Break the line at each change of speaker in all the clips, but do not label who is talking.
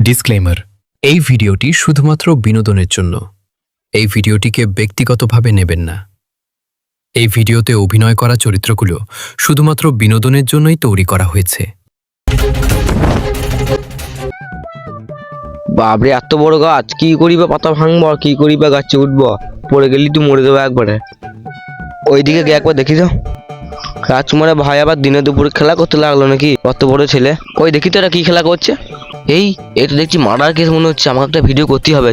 Disclaimer, এই ভিডিওটি শুধুমাত্র বিনোদনের জন্য। এই ভিডিওটিকে ব্যক্তিগতভাবে নেবেন না। এই ভিডিওতে অভিনয় করা চরিত্রগুলো শুধুমাত্র বিনোদনের জন্যই তৈরি করা হয়েছে।
বাবরে, এত বড় গাছ, কি করিবা? পাতা ভাঙবো আর কি করিবা? গাছে উঠবো, পড়ে গেলি তুই মরে দেবো একবারে। ওইদিকে গিয়ে একবার দেখি তো। রাজকুমারের ভাই আবার দিনে দুপুরে খেলা করতে লাগলো নাকি? অত বড় ছেলে। ওই দেখি তো এরা কি খেলা করছে। এই তো দেখছি মার্ডার কেস মনে হচ্ছে, আমাকে একটা ভিডিও করতেই হবে।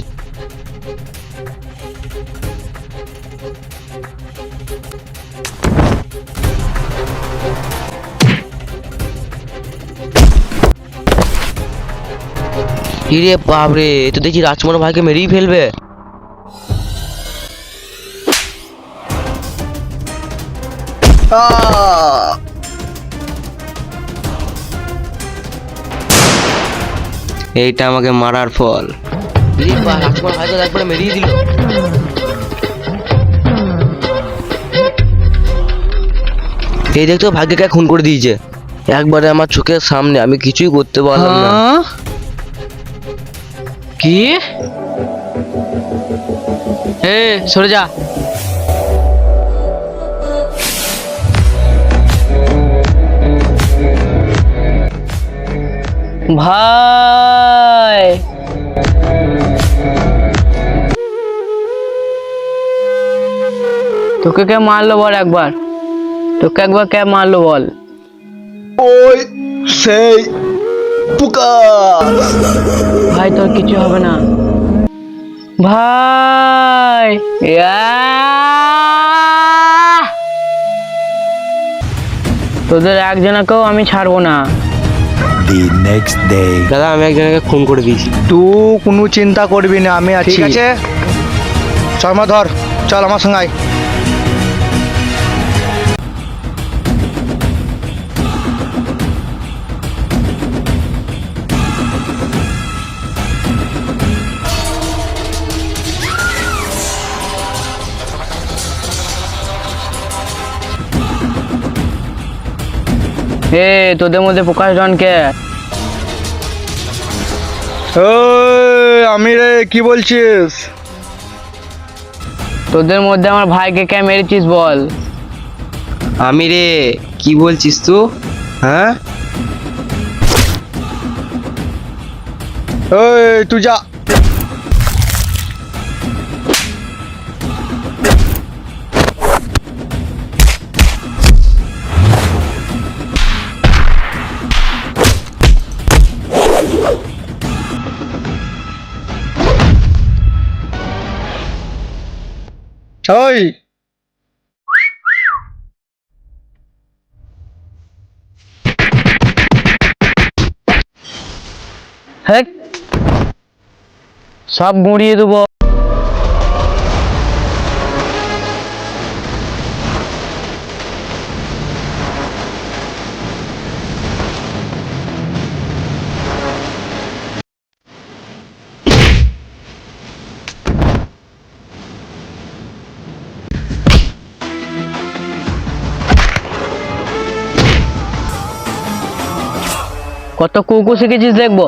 ইরে বাবরে, এ তো দেখছি রাজকুমার ভাইকে মেরেই ফেলবে। এইটা আমাকে মারার ফল। ইরে বাহ, রাজকুমার ভাইকে একবারে মেরেই দিল। এই দেখতো ভাগ্যকে খুন করে দিয়েছে একবারে আমার চোখের সামনে, আমি কিছুই করতে পারলাম না। কি? সরে যা। ভাই, তোকে কে মারলো বল একবার? তোকে একবার কে মারলো বল?
ওই সেই পোকা।
ভাই তোর কিছু হবে না ভাই। তোদের একজনকেও আমি ছাড়বো না।
The next day.
দাদা, আমি একজনকে খুন করে দিয়েছি।
তুই কোনো চিন্তা করবি না, আমি আছি।
ঠিক আছে।
শর্মা ধর, চল আমার সঙ্গে আয়।
তোদের মধ্যে প্রকাশ ডনকে।
আমি রে, কি বলছিস?
তোদের মধ্যে আমার ভাইকে কে মেরেছিস বল? আমি রে। কি বলছিস তুই?
হ্যাঁ, ওই তুই যা। ওই
হ্যাঁ, সব গুঁড়িয়ে দেবো। কত কুকু শিখেছিস দেখবো।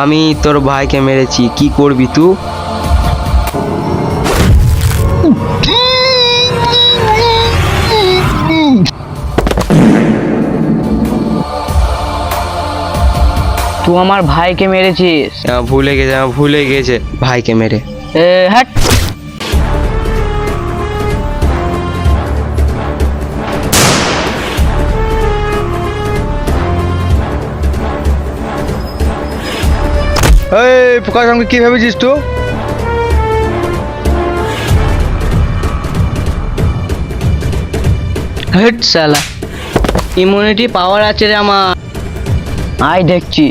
আমি তোর ভাইকে মেরেছি, কি করবি তুই? তুই আমার ভাইকে মেরেছিস। ভুলে গেছে ভাইকে মেরে। হ্যাট।
এই পোকার সঙ্গে কি ভেবেছিস তুই?
হেট শালা, ইমিউনিটি পাওয়ার আছে রে আমার। আই দেখছি।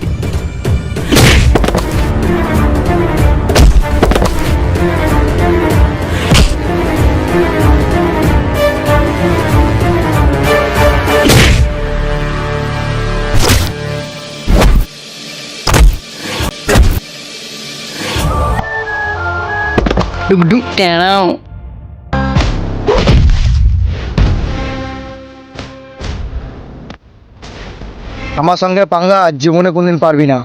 ডুক ডুক টেনাও।
আমার সঙ্গে পাঙ্গা জীবনে কোনদিন পারবি না।